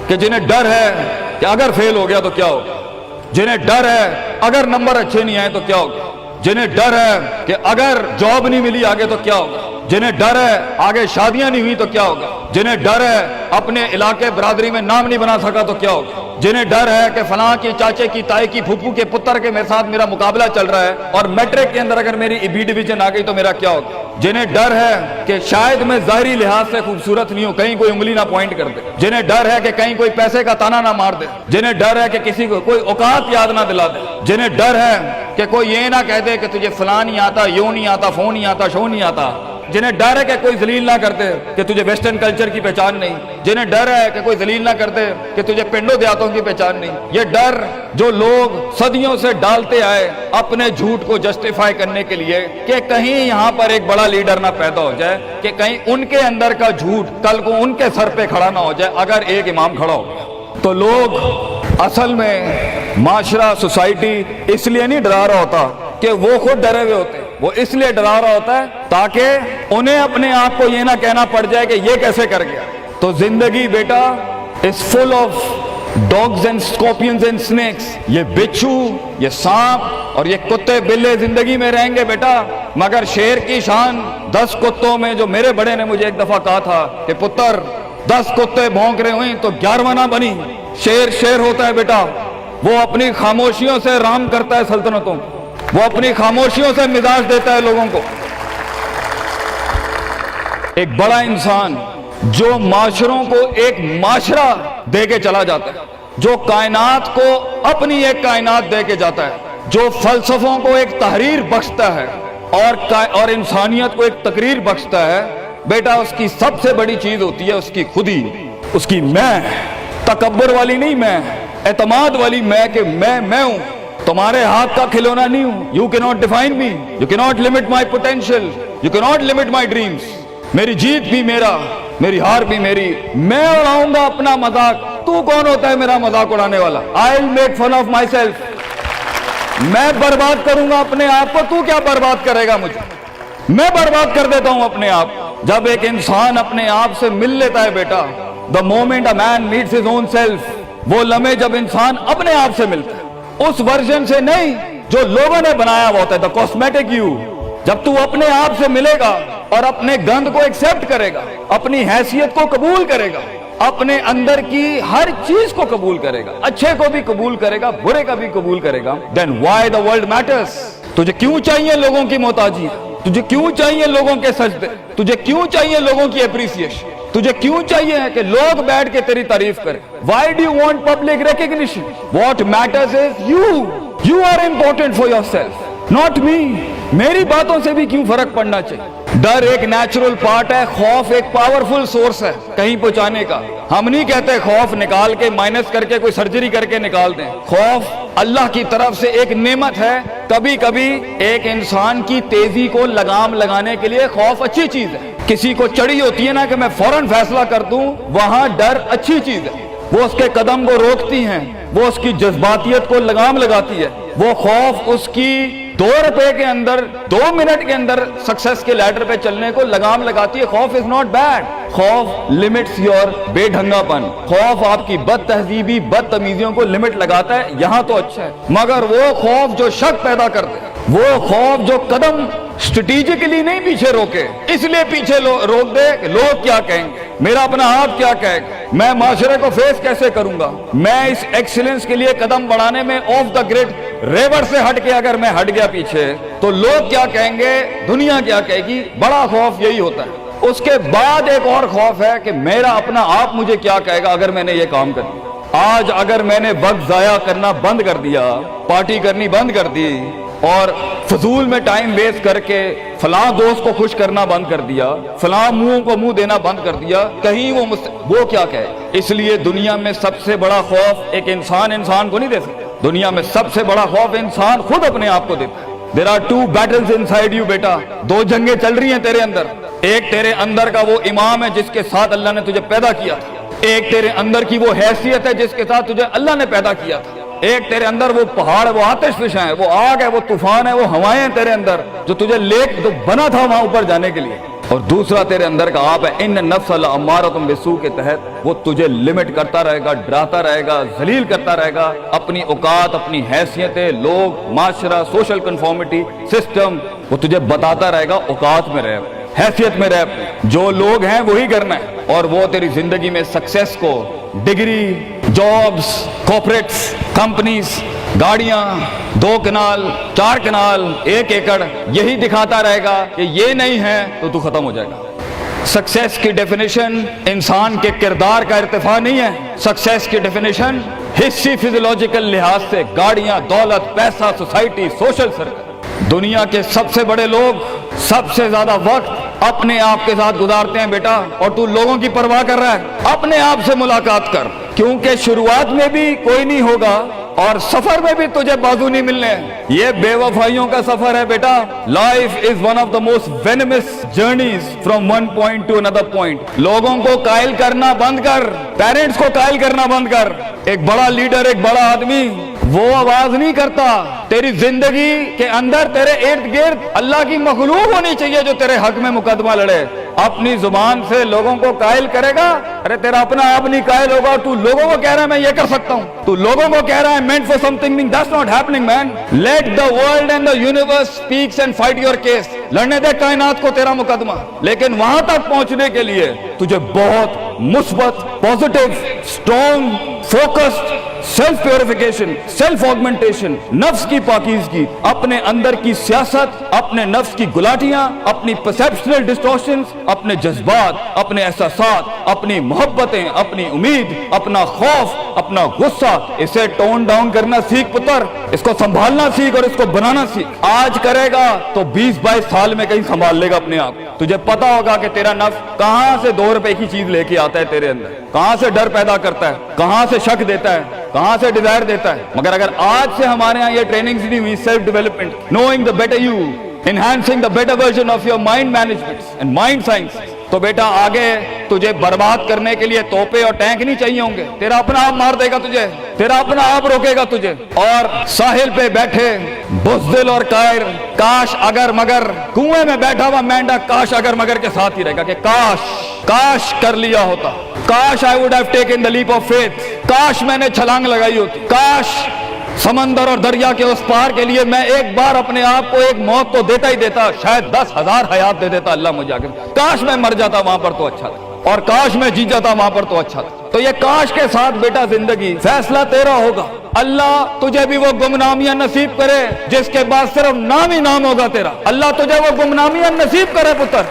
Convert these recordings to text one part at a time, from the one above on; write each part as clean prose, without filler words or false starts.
کہ جنہیں ڈر ہے کہ اگر فیل ہو گیا تو کیا ہوگا، جنہیں ڈر ہے اگر نمبر اچھے نہیں آئے تو کیا ہوگا، جنہیں ڈر ہے کہ اگر جاب نہیں ملی آگے تو کیا ہوگا، جنہیں ڈر ہے آگے شادیاں نہیں ہوئی تو کیا ہوگا، جنہیں ڈر ہے اپنے علاقے برادری میں نام نہیں بنا سکا تو کیا ہوگا، جنہیں ڈر ہے کہ فلاں کی چاچے کی تائی کی پھپھو کے پتر کے میرے ساتھ میرا مقابلہ چل رہا ہے اور میٹرک کے اندر اگر میری بی ڈویژن آ گئی تو میرا کیا ہوگا، جنہیں ڈر ہے کہ شاید میں ظاہری لحاظ سے خوبصورت نہیں ہوں، کہیں کوئی انگلی نہ پوائنٹ کر دے، جنہیں ڈر ہے کہ کہیں کوئی پیسے کا تانا نہ مار دے، جنہیں ڈر ہے کہ کسی کو کوئی اوقات یاد نہ دلا دے، جنہیں ڈر ہے کہ کوئی یہ نہ کہہ دے کہ تجھے فلاں نہیں آتا، یوں نہیں آتا، فون نہیں آتا، شو نہیں آتا، جنہیں ڈر ہے کہ کوئی ذلیل نہ کرتے کہ تجھے ویسٹرن کلچر کی پہچان نہیں، جنہیں ڈر ہے کہ کوئی ذلیل نہ کرتے کہ تجھے پنڈوں دیہاتوں کی پہچان نہیں، یہ ڈر جو لوگ صدیوں سے ڈالتے آئے اپنے جھوٹ کو جسٹیفائی کرنے کے لیے کہ کہیں یہاں پر ایک بڑا لیڈر نہ پیدا ہو جائے، کہ کہیں ان کے اندر کا جھوٹ کل کو ان کے سر پہ کھڑا نہ ہو جائے اگر ایک امام کھڑا ہو گیا، تو لوگ اصل میں معاشرہ سوسائٹی اس لیے نہیں ڈرا رہا ہوتا کہ وہ خود ڈرے ہوئے ہوتے، وہ اس لیے ڈرا رہا ہوتا ہے تاکہ انہیں اپنے آپ کو یہ نہ کہنا پڑ جائے کہ یہ کیسے کر گیا۔ تو زندگی بیٹا is full of dogs and scorpions and snakes، یہ بچھو، یہ سانپ اور یہ کتے بلے زندگی میں رہیں گے بیٹا، مگر شیر کی شان 10 کتوں میں، جو میرے بڑے نے مجھے ایک دفعہ کہا تھا کہ پتر 10 کتے بھونک رہے ہوئیں تو 11واں نہ بنی، شیر شیر ہوتا ہے بیٹا، وہ اپنی خاموشیوں سے رام کرتا ہے سلطنتوں، وہ اپنی خاموشیوں سے مزاج دیتا ہے لوگوں کو۔ ایک بڑا انسان جو معاشروں کو ایک معاشرہ دے کے چلا جاتا ہے، جو کائنات کو اپنی ایک کائنات دے کے جاتا ہے، جو فلسفوں کو ایک تحریر بخشتا ہے اور انسانیت کو ایک تقریر بخشتا ہے، بیٹا اس کی سب سے بڑی چیز ہوتی ہے اس کی خودی، اس کی میں، تکبر والی نہیں میں، اعتماد والی میں، کہ میں ہوں، تمہارے ہاتھ کا کھلونا نہیں ہوں، you cannot define me, you cannot limit my potential, you cannot limit my dreams، میری جیت بھی میرا، میری ہار بھی میری، میں اڑاؤں گا اپنا مذاق، تو کون ہوتا ہے میرا مذاق اڑانے والا، I'll make fun of myself، میں برباد کروں گا اپنے آپ کو، تو کیا برباد کرے گا مجھے، میں برباد کر دیتا ہوں اپنے آپ۔ جب ایک انسان اپنے آپ سے مل لیتا ہے بیٹا، the moment a man meets his own self، وہ لمحے جب انسان اپنے آپ سے ملتا ہے، اس ورژن سے نہیں جو لوگوں نے بنایا ہوا ہوتا ہے، the cosmetic you، جب تو اپنے آپ سے ملے گا اور اپنے گند کو ایکسپٹ کرے گا، اپنی حیثیت کو قبول کرے گا، اپنے اندر کی ہر چیز کو قبول کرے گا، اچھے کو بھی قبول کرے گا، برے کا بھی قبول کرے گا، then why the world matters، تجھے کیوں چاہیے لوگوں کی محتاجی، تجھے کیوں چاہیے لوگوں کے سجدے، تجھے کیوں چاہیے لوگوں کی اپریسیشن، تجھے کیوں چاہیے کہ لوگ بیٹھ کے تیری تعریف کریں، why do you want public recognition، what matters is you are important for yourself، not me، میری باتوں سے بھی کیوں فرق پڑنا چاہیے۔ ڈر ایک نیچرل پارٹ ہے، خوف ایک پاورفل سورس ہے کہیں پہنچانے کا۔ ہم نہیں کہتے خوف نکال کے مائنس کر کے کوئی سرجری کر کے نکال دیں، خوف اللہ کی طرف سے ایک نعمت ہے۔ کبھی کبھی ایک انسان کی تیزی کو لگام لگانے کے لیے خوف اچھی چیز ہے۔ کسی کو چڑھی ہوتی ہے نا کہ میں فوراً فیصلہ کر دوں، وہاں ڈر اچھی چیز ہے، وہ اس کے قدم کو روکتی ہیں، وہ اس کی جذباتیت کو لگام لگاتی ہے۔ وہ خوف اس کی 2 روپے کے اندر 2 منٹ کے اندر سکسس کے لیڈر پہ چلنے کو لگام لگاتی ہے۔ خوف از ناٹ بیڈ، خوف لمٹس یور بے ڈھنگا پن، خوف آپ کی بد تہذیبی بد تمیزیوں کو لمٹ لگاتا ہے، یہاں تو اچھا ہے۔ مگر وہ خوف جو شک پیدا کر دے، وہ خوف جو قدم اسٹریٹجکلی نہیں پیچھے روکے، اس لیے پیچھے روک دے کہ لوگ کیا کہیں گے، میرا اپنا آپ کیا کہے گا، میں معاشرے کو فیس کیسے کروں گا، میں اس ایکسیلنس کے لیے قدم بڑھانے میں آف دا گریڈ ریور سے ہٹ کے اگر میں ہٹ گیا پیچھے تو لوگ کیا کہیں گے، دنیا کیا کہے گی۔ بڑا خوف یہی ہوتا ہے۔ اس کے بعد ایک اور خوف ہے کہ میرا اپنا آپ مجھے کیا کہے گا اگر میں نے یہ کام کر دیا۔ آج اگر میں نے وقت ضائع کرنا بند کر دیا، پارٹی کرنی بند کر دی اور فضول میں ٹائم ویسٹ کر کے فلاں دوست کو خوش کرنا بند کر دیا، فلاں منہ کو منہ دینا بند کر دیا، کہیں وہ کیا کہے۔ اس لیے دنیا میں سب سے بڑا خوف ایک انسان کو نہیں دے سکتا، دنیا میں سب سے بڑا خوف انسان خود اپنے آپ کو دیتا ہے۔ There are 2 battles inside you بیٹا، 2 جنگیں چل رہی ہیں تیرے اندر۔ ایک تیرے اندر کا وہ امام ہے جس کے ساتھ اللہ نے تجھے پیدا کیا تھا، ایک تیرے اندر کی وہ حیثیت ہے جس کے ساتھ تجھے اللہ نے پیدا کیا تھا، ایک تیرے اندر وہ پہاڑ ہے، وہ آتش فشاں ہے، وہ آگ ہے، وہ طوفان ہے، وہ ہوائیں ہیں تیرے اندر جو تجھے تو بنا تھا وہاں اوپر جانے کے لیے۔ اور دوسرا تیرے اندر کا آپ ہے ان نفس الامارۃ بالسوء کے تحت وہ تجھے لمٹ کرتا رہے گا، ڈراتا رہے گا، ذلیل کرتا رہے گا، اپنی اوقات، اپنی حیثیتیں، لوگ، معاشرہ، سوشل کنفارمیٹی، سسٹم، وہ تجھے بتاتا رہے گا اوقات میں رہ، حیثیت میں رہ، جو لوگ ہیں وہی کرنا ہے، اور وہ تیری زندگی میں سکسیس کو ڈگری، جابز، کارپوریٹس، کمپنیز، گاڑیاں، 2 کنال، 4 کنال، 1 ایکڑ، یہی دکھاتا رہے گا کہ یہ نہیں ہے تو ختم ہو جائے گا۔ سکسیس کی ڈیفینیشن انسان کے کردار کا ارتفاع نہیں ہے، سکسیس کی ڈیفینیشن حصی فزیولوجیکل لحاظ سے گاڑیاں، دولت، پیسہ، سوسائٹی، سوشل سرکل۔ دنیا کے سب سے بڑے لوگ سب سے زیادہ وقت اپنے آپ کے ساتھ گزارتے ہیں بیٹا، اور تو لوگوں کی پرواہ کر رہا ہے۔ اپنے آپ سے ملاقات کر، کیونکہ شروعات میں بھی کوئی نہیں ہوگا اور سفر میں بھی تجھے بازو نہیں ملنے۔ یہ بے وفائیوں کا سفر ہے بیٹا۔ Life is one of the most venomous journeys from one point to another point. لوگوں کو قائل کرنا بند کر، پیرنٹس کو قائل کرنا بند کر۔ ایک بڑا لیڈر، ایک بڑا آدمی وہ آواز نہیں کرتا، تیری زندگی کے اندر تیرے ارد گرد اللہ کی مخلوق ہونی چاہیے جو تیرے حق میں مقدمہ لڑے۔ اپنی زبان سے لوگوں کو قائل کرے گا، ارے تیرا اپنا آپ نہیں قائل ہوگا۔ تو لوگوں کو کہہ رہا ہے میں یہ کر سکتا ہوں، تو لوگوں کو کہہ رہا ہے meant for something, that's not happening man. Let the world and the universe speaks and fight your case. لڑنے دے کائنات کو تیرا مقدمہ، لیکن وہاں تک پہنچنے کے لیے تجھے بہت مثبت، positive, strong, focused, self purification, self augmentation, نفس کی پاکیزگی، اپنے اندر کی سیاست، اپنے نفس کی گلاٹیاں، اپنی پرسیپشنل ڈسٹورشنز، اپنے جذبات، اپنے احساسات، اپنی محبتیں، اپنی امید، اپنا خوف، اپنا غصہ، اسے ٹون ڈاؤن کرنا سیکھ پتر، اس کو سنبھالنا سیکھ اور اس کو بنانا سیکھ۔ آج کرے گا تو 20-22 سال میں کہیں سنبھال لے گا اپنے آپ۔ تجھے پتا ہوگا کہ تیرا نفس کہاں سے 2 روپے کی چیز لے کے آتا ہے تیرے اندر، کہاں سے ڈر پیدا کرتا ہے، کہاں سے شک دیتا ہے، کہاں سے ڈیزائر دیتا ہے۔ مگر اگر آج سے ہمارے ہاں یہ ٹریننگز نہیں ہوئی، self development, knowing the better you, enhancing the better version of your mind management and mind science, تو بیٹا آگے تجھے برباد کرنے کے لیے توپے اور ٹینک نہیں چاہیے ہوں گے۔ تیرا اپنا آپ مار دے گا تجھے، تیرا اپنا آپ روکے گا تجھے۔ اور ساحل پہ بیٹھے بزدل اور قائر، کاش اگر مگر، کنویں میں بیٹھا ہوا مینڈک کاش اگر مگر کے ساتھ ہی رہے گا کہ کاش کر لیا ہوتا، کاش I would have taken the leap of faith، کاش میں نے چھلانگ لگائی ہوتی، کاش سمندر اور دریا کے اس پار کے لیے میں ایک بار اپنے آپ کو ایک موت تو دیتا ہی دیتا، شاید 10,000 حیات دے دیتا اللہ مجھے آگے، کاش میں مر جاتا وہاں پر تو اچھا تھا، اور کاش میں جی جاتا وہاں پر تو اچھا تھا۔ تو یہ کاش کے ساتھ بیٹا زندگی، فیصلہ تیرا ہوگا۔ اللہ تجھے بھی وہ گمنامیاں نصیب کرے جس کے بعد صرف نام ہی نام ہوگا تیرا۔ اللہ تجھے وہ گمنامیاں نصیب کرے پتر،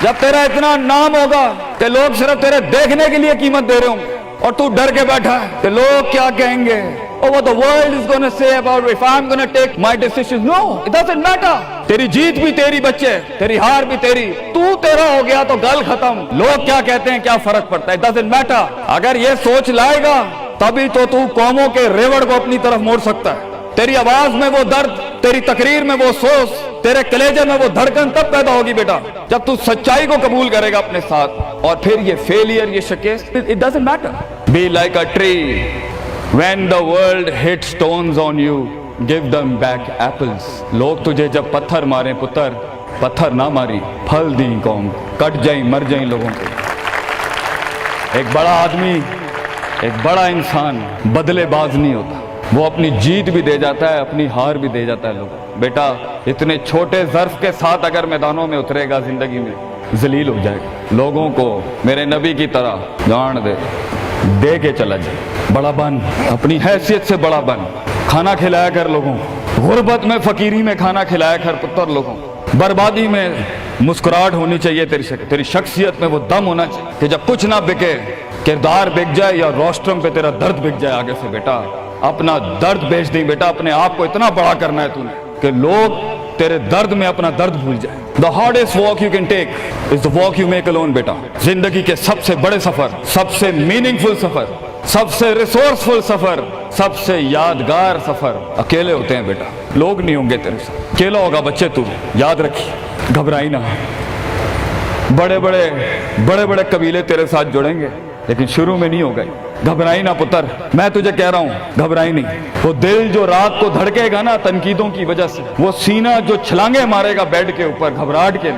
جب تیرا اتنا نام ہوگا کہ لوگ صرف تیرے دیکھنے کے لیے قیمت دے رہے ہوں گے، اور تو ڈر کے بیٹھا ہے کہ لوگ کیا کہیں گے، or what the world is going to say about if I'm going to take my decisions. No, it doesn't matter. تیری جیت بھی تیری بچے، تیری ہار بھی تیری، تو تیرا ہو گیا تو گل ختم۔ لوگ کیا کہتے ہیں کیا فرق پڑتا ہے، it doesn't matter۔ اگر یہ سوچ لائے گا تبھی تو قوموں کے ریوڑ کو اپنی طرف موڑ سکتا ہے۔ تیری آواز میں وہ درد، تیری تقریر میں وہ سوز، تیرے کلیجے میں وہ دھڑکن تب پیدا ہوگی بیٹا جب تو سچائی کو قبول کرے گا اپنے ساتھ۔ اور پھر یہ فیلئر، یہ شکست، it doesn't matter. Be like a tree. When the world hits stones on you, give them back apples. لوگ تجھے جب پتھر ماریں پتر، پتھر نہ ماری، پھل دیں قوم، کٹ جائیں مر جائیں لوگوں کو۔ ایک بڑا آدمی، ایک بڑا انسان بدلے باز نہیں ہوتا، وہ اپنی جیت بھی دے جاتا ہے، اپنی ہار بھی دے جاتا ہے لوگوں۔ بیٹا اتنے چھوٹے ظرف کے ساتھ اگر میدانوں میں اترے گا زندگی میں، ذلیل ہو جائے گا۔ لوگوں کو میرے نبی کی طرح جان دے کے چلا جائے، بڑا بن، اپنی حیثیت سے بڑا بن، کھانا کھلایا کر لوگوں، غربت میں فقیری میں کھانا کھلایا کر پتر لوگوں، بربادی میں مسکراہٹ ہونی چاہیے تیری شخصیت میں وہ دم ہونا چاہیے کہ جب کچھ نہ بکے، کردار بک جائے یا روسٹرم پہ تیرا درد بک جائے آگے سے، بیٹا اپنا درد بیچ دیں بیٹا، اپنے آپ کو اتنا بڑا کرنا ہے تو نے کہ لوگ تیرے درد میں اپنا درد بھول جائیں۔ The hardest walk you can take is the walk you make alone بیٹا۔ زندگی کے سب سے بڑے سفر، سب سے میننگ فل سفر، سب سے ریسورسفل سفر، سب سے یادگار سفر اکیلے ہوتے ہیں بیٹا، لوگ نہیں ہوں گے تیرے ساتھ، اکیلا ہوگا بچے تو، یاد رکھیے، گھبرائی نہ۔ بڑے بڑے قبیلے تیرے ساتھ جڑیں گے لیکن شروع میں نہیں ہوگا، گھبرائی نہ پتر، میں تجھے کہہ رہا ہوں گھبرائی نہیں۔ وہ دل جو رات کو دھڑکے گا نا تنقیدوں کی وجہ سے، وہ سینہ جو چھلانگے مارے گا بیڈ کے اوپر گھبراہٹ کے،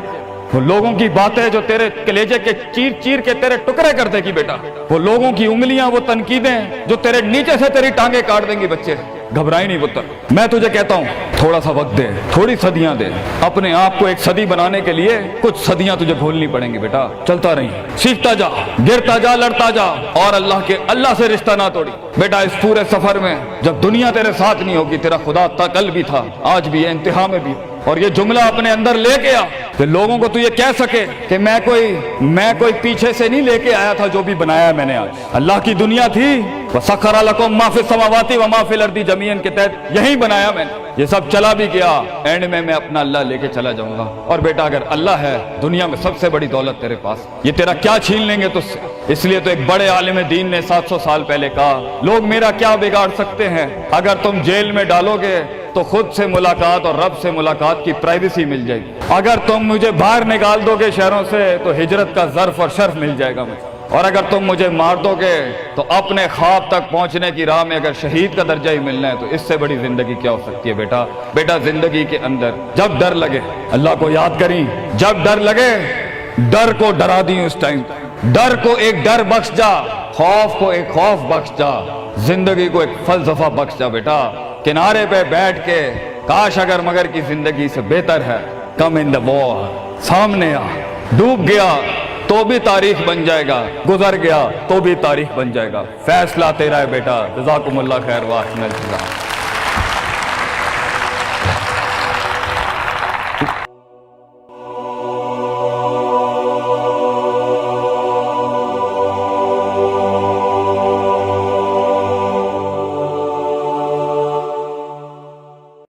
وہ لوگوں کی باتیں جو تیرے کلیجے کے چیر چیر کے تیرے ٹکڑے کر دے گی بیٹا، وہ لوگوں کی انگلیاں، وہ تنقیدیں جو تیرے نیچے سے تیری ٹانگیں کاٹ دیں گی بچے، گھبرائی نہیں پتر۔ میں تجھے کہتا ہوں تھوڑا سا وقت دے، تھوڑی صدیاں دے، اپنے آپ کو ایک صدی بنانے کے لیے کچھ صدیاں تجھے بھولنی پڑیں گی بیٹا، چلتا رہی، سیکھتا جا، گرتا جا، لڑتا جا، اور اللہ سے رشتہ نہ توڑی بیٹا۔ اس پورے سفر میں جب دنیا تیرے ساتھ نہیں ہوگی، تیرا خدا تھا، کل بھی تھا، آج بھی ہے، انتہا میں بھی، اور یہ جملہ اپنے اندر لے کے آ کہ لوگوں کو تو یہ کہہ سکے کہ میں کوئی پیچھے سے نہیں لے کے آیا تھا، جو بھی بنایا میں نے آج اللہ کی دنیا تھی، وَسَخَّرَ لَكُم مَّا فِي السَّمَاوَاتِ وَمَا فِي الْأَرْضِ جَمِيعًا کے تحت یہی بنایا میں نے، یہ سب چلا بھی گیا، اینڈ میں اپنا اللہ لے کے چلا جاؤں گا۔ اور بیٹا اگر اللہ ہے دنیا میں سب سے بڑی دولت تیرے پاس، یہ تیرا کیا چھین لیں گے تجھ سے؟ اس لیے تو ایک بڑے عالم دین نے 700 سال پہلے کہا، لوگ میرا کیا بگاڑ سکتے ہیں؟ اگر تم جیل میں ڈالو گے تو خود سے ملاقات اور رب سے ملاقات کی پرائیویسی مل جائے گی، اگر تم مجھے باہر نکال دو گے شہروں سے تو ہجرت کا ظرف اور شرف مل جائے گا مجھے، اور اگر تم مجھے مار دو گے تو اپنے خواب تک پہنچنے کی راہ میں اگر شہید کا درجہ ہی ملنا ہے تو اس سے بڑی زندگی کیا ہو سکتی ہے بیٹا زندگی کے اندر جب ڈر لگے اللہ کو یاد کریں، جب ڈر لگے ڈر کو ڈرا دیں، اس ٹائم ڈر کو ایک ڈر بخش جا، خوف کو ایک خوف بخش جا، زندگی کو ایک فلسفہ بخش جا بیٹا۔ کنارے پہ بیٹھ کے کاش اگر مگر کی زندگی سے بہتر ہے، کم ان دا وار، سامنے آ، ڈوب گیا تو بھی تاریخ بن جائے گا، گزر گیا تو بھی تاریخ بن جائے گا، فیصلہ تیرا ہے بیٹا۔ جزاکم اللہ خیر واحسن الجزاء۔